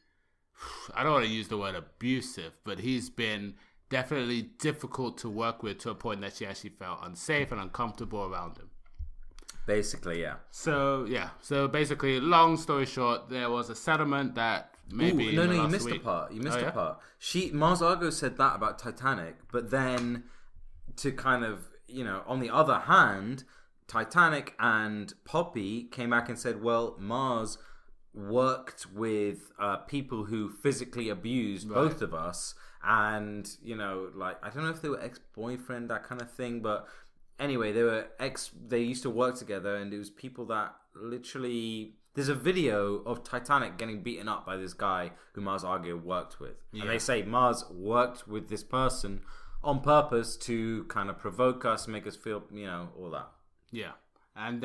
I don't want to use the word abusive, but he's been definitely difficult to work with to a point that she actually felt unsafe and uncomfortable around him. Basically, yeah. So basically, long story short, there was a settlement that maybe you missed a part. You missed a part. Mars Argo said that about Titanic, but then to kind of, on the other hand, Titanic and Poppy came back and said, well, Mars worked with people who physically abused both of us, and I don't know if they were ex-boyfriend, that kind of thing, but anyway, they used to work together, and it was people that literally, there's a video of Titanic getting beaten up by this guy who Mars Argo worked with, and they say Mars worked with this person on purpose to kind of provoke us, make us feel, all that. Yeah. And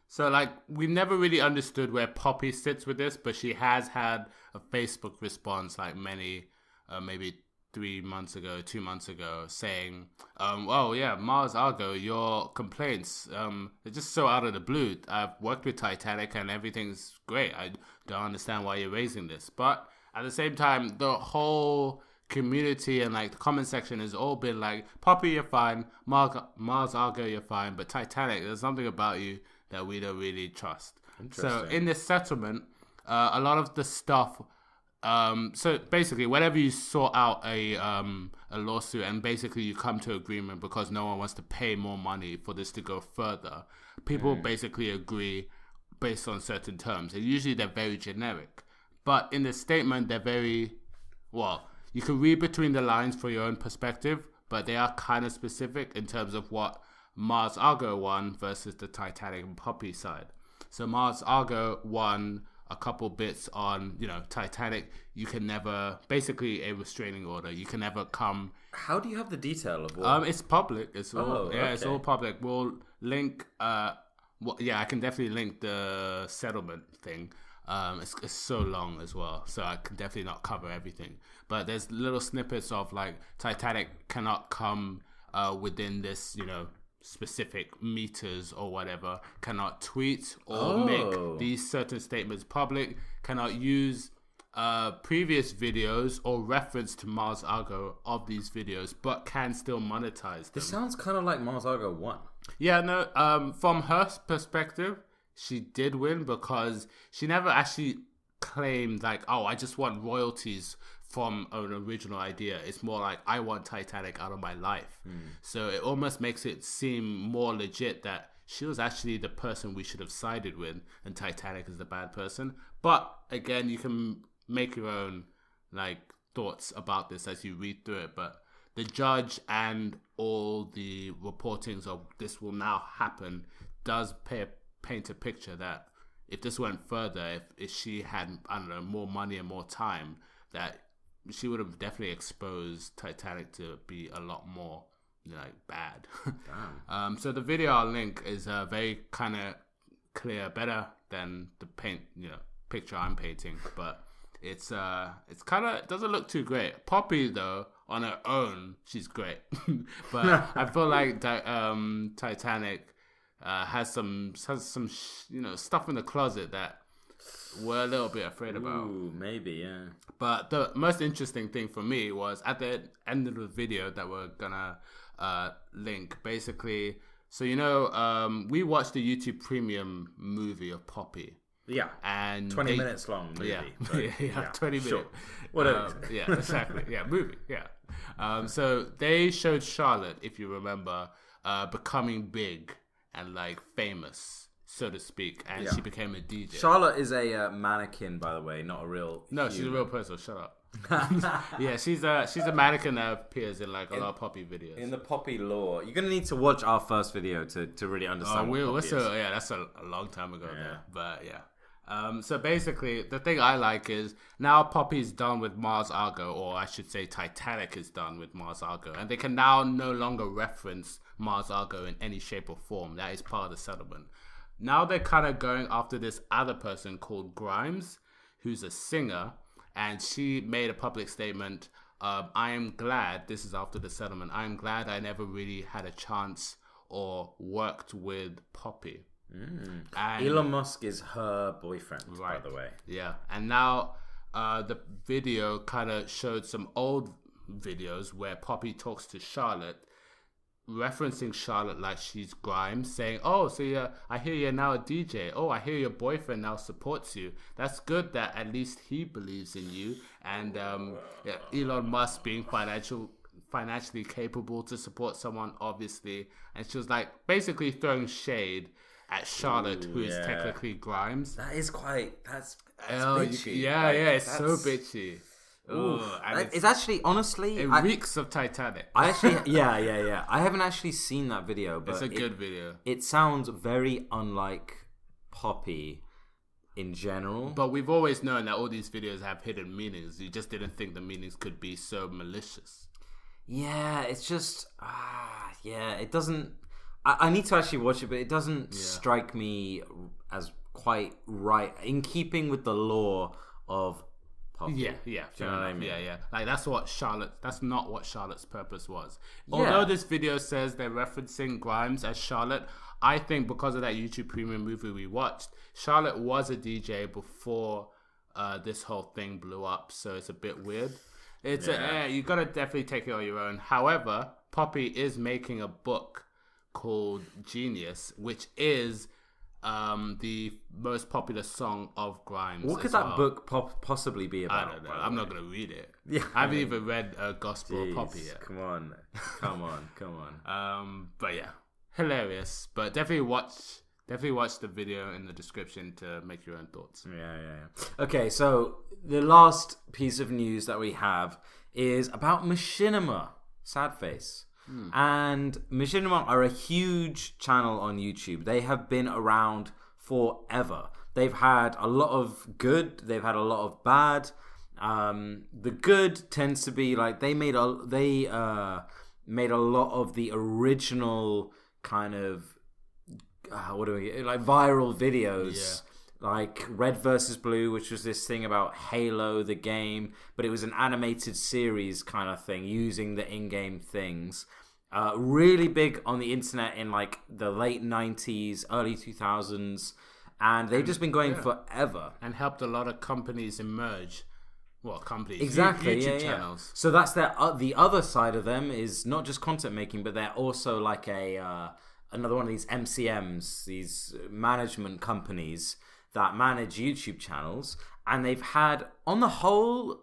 so we never really understood where Poppy sits with this, but she has had a Facebook response maybe 2 months ago, saying, Mars Argo, your complaints, they're just so out of the blue. I've worked with Titanic and everything's great. I don't understand why you're raising this. But at the same time, the whole community and the comment section has all been like, Poppy, you're fine, Mars Argo, you're fine, but Titanic, there's something about you that we don't really trust. So in this settlement, a lot of the stuff, so basically whenever you sort out a lawsuit and basically you come to agreement because no one wants to pay more money for this to go further, people basically agree based on certain terms, and usually they're very generic, but in the statement they're very, you can read between the lines for your own perspective, but they are kind of specific in terms of what Mars Argo won versus the Titanic and Poppy side. So Mars Argo won a couple bits on, Titanic. You can never, basically a restraining order. You can never come. How do you have the detail of what? It's public. It's all, It's all public. We'll link. I can definitely link the settlement thing. It's so long as well, so I can definitely not cover everything. But there's little snippets of Titanic cannot come within this, specific meters or whatever, cannot tweet or make these certain statements public, cannot use previous videos or reference to Mars Argo of these videos, but can still monetize them. This sounds kind of like Mars Argo won. Yeah, no, from her perspective, she did win because she never actually claimed I just want royalties from an original idea. It's more like, I want Titanic out of my life. So it almost makes it seem more legit that she was actually the person we should have sided with and Titanic is the bad person. But again, you can make your own thoughts about this as you read through it. But the judge and all the reportings of this will now happen does paint a picture that if this went further, if she had, more money and more time, that she would have definitely exposed Titanic to be a lot more bad. So the video I'll link is very kind of clear, better than the picture I'm painting, but it's kind of, it doesn't look too great. Poppy though, on her own, she's great, but I feel like Titanic has some stuff in the closet that we're a little bit afraid about. Ooh, maybe, yeah. But the most interesting thing for me was at the end of the video that we're gonna link, basically. So we watched the YouTube Premium movie of Poppy. Yeah, and 20 minutes long movie. Yeah, 20 minutes. Sure. Whatever. Yeah, exactly. Yeah, movie. Yeah. So they showed Charlotte, if you remember, becoming big and like famous, so to speak, and she became a DJ. Charlotte is a mannequin, by the way, not a real. No, she's a real person. Shut up. Yeah, she's a mannequin that appears in like a lot of Poppy videos. In the Poppy lore, you're gonna need to watch our first video to really understand. That's a long time ago. Yeah, but yeah. So basically, the thing I like is now Poppy's done with Mars Argo, or I should say Titanic is done with Mars Argo, and they can now no longer reference Mars Argo in any shape or form. That is part of the settlement. Now they're kind of going after this other person called Grimes, who's a singer. And she made a public statement, I am glad, this is after the settlement, I am glad I never really had a chance or worked with Poppy. And Elon Musk is her boyfriend, by the way. Yeah, and now the video kind of showed some old videos where Poppy talks to Charlotte, referencing Charlotte like she's Grimes, saying, oh, so I hear you're now a DJ. Oh, I hear your boyfriend now supports you. That's good that at least he believes in you. And Elon Musk being financially capable to support someone, obviously. And she was like basically throwing shade at Charlotte, who is technically Grimes. That is that's bitchy. It's so bitchy. It's actually, honestly, it reeks of Titanic. I actually, I haven't actually seen that video, but it's a good video. It sounds very unlike Poppy in general. But we've always known that all these videos have hidden meanings. You just didn't think the meanings could be so malicious. Yeah, it's just, it doesn't. I need to actually watch it, but it doesn't strike me as quite right in keeping with the lore of Poppy. Yeah. Do you know what I mean? Yeah. Like that's not what Charlotte's purpose was. Although this video says they're referencing Grimes as Charlotte, I think because of that YouTube Premium movie we watched, Charlotte was a DJ before this whole thing blew up, so it's a bit weird. It's you gotta definitely take it on your own. However, Poppy is making a book called Genius, which is the most popular song of Grimes. What could that book possibly be about? I don't know. I'm not going to read it. Yeah, I haven't even read Gospel of Poppy yet. Come on. But yeah, hilarious. But definitely watch the video in the description to make your own thoughts. Yeah. Okay, so the last piece of news that we have is about Machinima. Sad face. And Machinima are a huge channel on YouTube. They have been around forever. They've had a lot of good. They've had a lot of bad. The good tends to be like they made a lot of the original kind of viral videos. Yeah. Like Red vs. Blue, which was this thing about Halo, the game, but it was an animated series kind of thing using the in-game things. Really big on the internet in like the late 90s, early 2000s, and they've just been going forever. And helped a lot of companies emerge. What companies? Exactly, YouTube channels. So that's the other side of them is not just content making, but they're also like another one of these MCMs, these management companies that manage YouTube channels, and they've had, on the whole,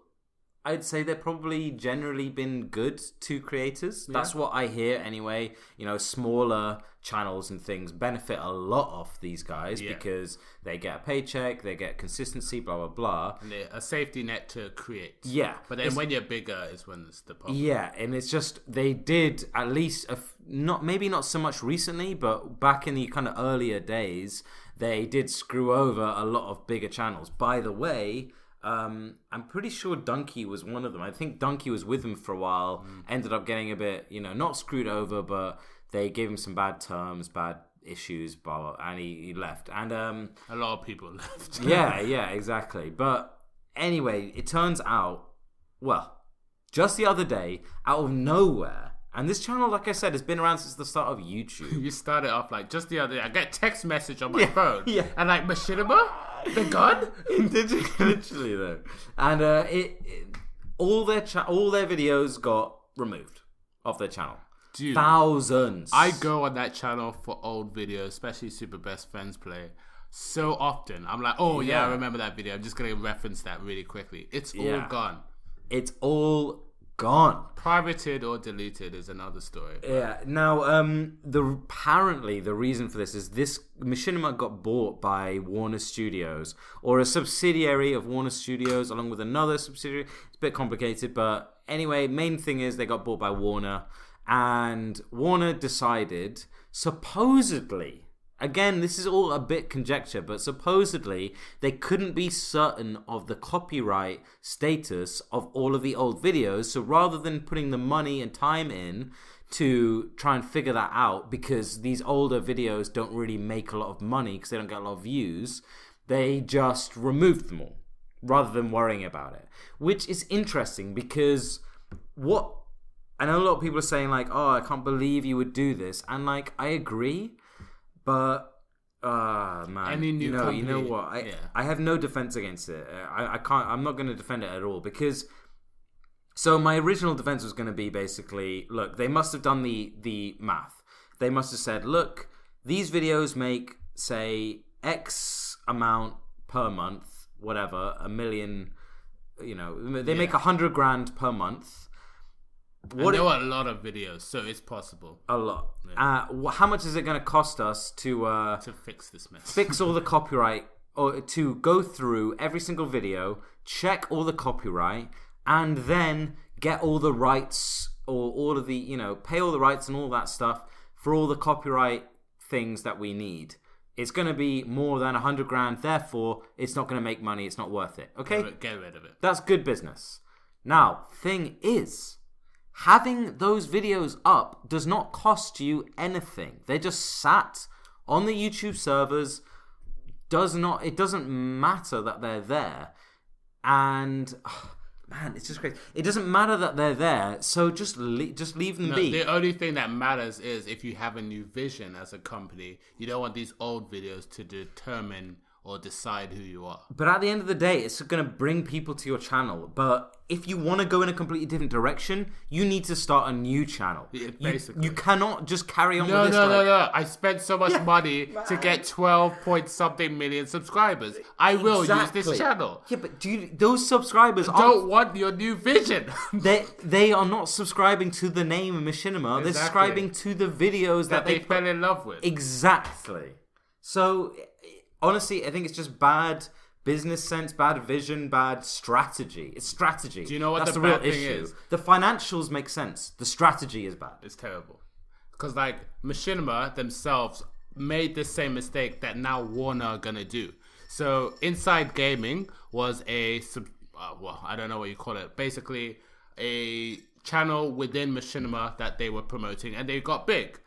I'd say they've probably generally been good to creators. Yeah. That's what I hear anyway. You know, smaller channels and things benefit a lot off these guys because they get a paycheck, they get consistency, blah, blah, blah. And a safety net to create. Yeah. But then when you're bigger is when it's the problem. Yeah, and it's just, they did at least, maybe not so much recently, but back in the kind of earlier days, they did screw over a lot of bigger channels. By the way, I'm pretty sure Donkey was one of them. I think Donkey was with him for a while, ended up getting a bit, not screwed over, but they gave him some bad terms, bad issues, blah, blah, and he left. And a lot of people left. yeah, exactly. But anyway, it turns out, just the other day, out of nowhere, and this channel, like I said, has been around since the start of YouTube. You started off like just the other day. I get a text message on my phone. Yeah. And like, Machinima? They're gone? Literally, though. And all their videos got removed off their channel. Dude, thousands. I go on that channel for old videos, especially Super Best Friends Play, so often. I'm like, I remember that video. I'm just going to reference that really quickly. It's all gone. It's all gone. Privated or deleted is another story. Yeah. Now, apparently the reason for this is this Machinima got bought by Warner Studios, or a subsidiary of Warner Studios, along with another subsidiary. It's a bit complicated, but anyway, main thing is they got bought by Warner, and Warner decided, supposedly. Again, this is all a bit conjecture, but supposedly they couldn't be certain of the copyright status of all of the old videos. So rather than putting the money and time in to try and figure that out, because these older videos don't really make a lot of money because they don't get a lot of views, they just removed them all rather than worrying about it. Which is interesting because I know a lot of people are saying like, oh, I can't believe you would do this. And like, I agree. But man, Any new company, you know what? I have no defense against it. I can't. I'm not going to defend it at all because. So my original defense was going to be basically, look, they must have done the math. They must have said, look, these videos make say X amount per month, whatever, $1 million. You know, they make $100,000 per month. And there were a lot of videos, so it's possible. A lot. Yeah. How much is it going to cost us to fix this mess? Fix all the copyright, or to go through every single video, check all the copyright, and then get all the rights, or all of the, pay all the rights and all that stuff for all the copyright things that we need. It's going to be more than $100,000, therefore, it's not going to make money, it's not worth it. Okay? Get rid of it. That's good business. Now, thing is, having those videos up does not cost you anything. They just sat on the YouTube servers. It doesn't matter that they're there. And man, it's just crazy. It doesn't matter that they're there, so just leave them be. The only thing that matters is if you have a new vision as a company, you don't want these old videos to determine or decide who you are. But at the end of the day, it's going to bring people to your channel. But if you want to go in a completely different direction, you need to start a new channel. Yeah, basically. You cannot just carry on with this. No. I spent so much money to get 12 point something million subscribers. I will use this channel. Yeah, but those subscribers don't want your new vision. they are not subscribing to the name Machinima. Exactly. They're subscribing to the videos that they fell in love with. Exactly. So honestly, I think it's just bad business sense, bad vision, bad strategy. It's strategy. Do you know what That's the real bad thing issue. is? The financials make sense. The strategy is bad. It's terrible. Because like Machinima themselves made the same mistake that now Warner are gonna do. So Inside Gaming was I don't know what you call it. Basically, a channel within Machinima that they were promoting, and they got big.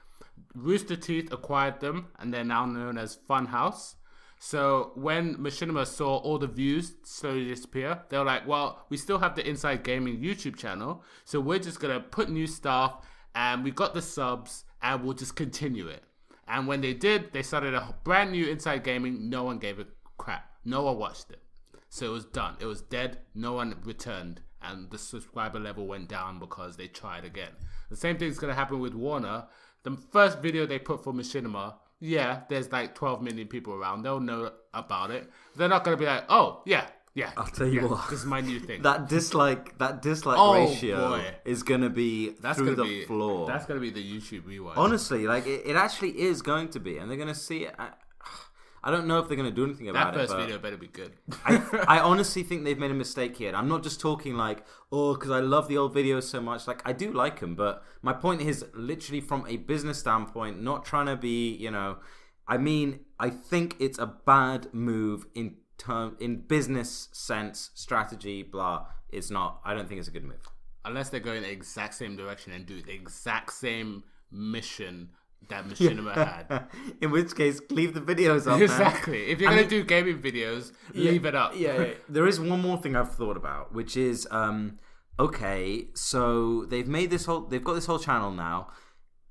Rooster Teeth acquired them, and they're now known as Funhouse. So when Machinima saw all the views slowly disappear, they were like, well, we still have the Inside Gaming YouTube channel, so we're just going to put new stuff, and we got the subs, and we'll just continue it. And when they did, they started a brand new Inside Gaming. No one gave a crap. No one watched it. So it was done. It was dead. No one returned, and the subscriber level went down because they tried again. The same thing's going to happen with Warner. The first video they put for Machinima, yeah, there's like 12 million people around. They'll know about it. They're not going to be like, oh, yeah. I'll tell you what. This is my new thing. That dislike ratio is going to be through the floor. That's going to be the YouTube rewind. Honestly, like it actually is going to be. And they're going to see it. I don't know if they're going to do anything about it. That first video better be good. I honestly think they've made a mistake here. I'm not just talking like, because I love the old videos so much. Like, I do like them, but my point is literally from a business standpoint, not trying to be, I think it's a bad move in business sense, strategy, blah. It's not. I don't think it's a good move. Unless they're going the exact same direction and do the exact same mission that Machinima had. In which case, leave the videos up. Exactly. Man. If you're going to do gaming videos, leave it up. Yeah. There is one more thing I've thought about, which is, okay, so they've got this whole channel now.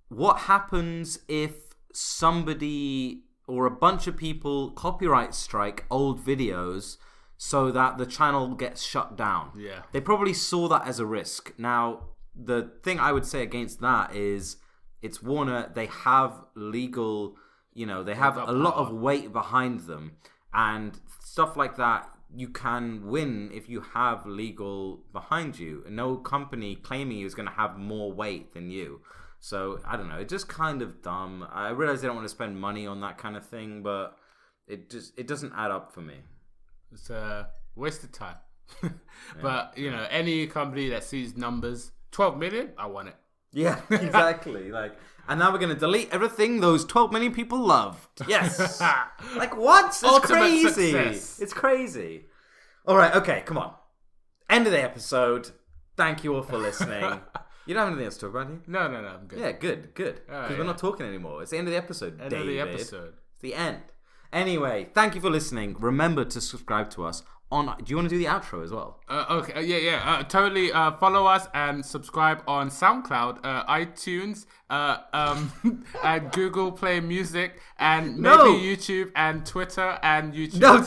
What happens if somebody or a bunch of people copyright strike old videos so that the channel gets shut down? Yeah. They probably saw that as a risk. Now, the thing I would say against that is, it's Warner. They have legal, they have a lot of weight behind them, and stuff like that you can win if you have legal behind you. No company claiming you is going to have more weight than you. So, I don't know. It's just kind of dumb. I realize they don't want to spend money on that kind of thing, but it doesn't add up for me. It's a waste of time. But, you know, any company that sees numbers, 12 million, I want it. Yeah, exactly. And now we're going to delete everything those 12 million people loved. Yes. Like, what? It's Ultimate crazy. success. It's crazy. All right, okay, come on. End of the episode. Thank you all for listening. You don't have anything else to talk about, do you? No, I'm good. Yeah, good. Because we're not talking anymore. It's the end of the episode, End David. of the episode. It's the end. Anyway, thank you for listening. Remember to subscribe to us on... Do you want to do the outro as well? Okay, yeah. Totally follow us and subscribe on SoundCloud, iTunes, and Google Play Music, and maybe YouTube and Twitter and YouTube. No,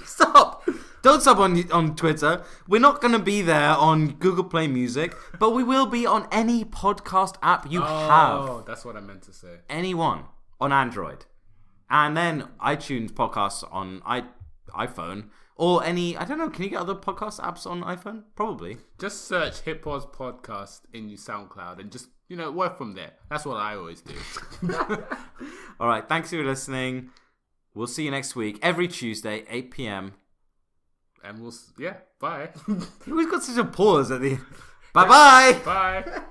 stop! Don't sub on Twitter. We're not going to be there on Google Play Music, but we will be on any podcast app you have. Oh, that's what I meant to say. Anyone on Android. And then iTunes podcasts on iPhone. Or any, I don't know, can you get other podcast apps on iPhone? Probably. Just search Hip Pause Podcast in your SoundCloud and just, work from there. That's what I always do. All right, thanks for listening. We'll see you next week, every Tuesday, 8 p.m. And bye. We've got such a pause at the... Bye-bye! Bye.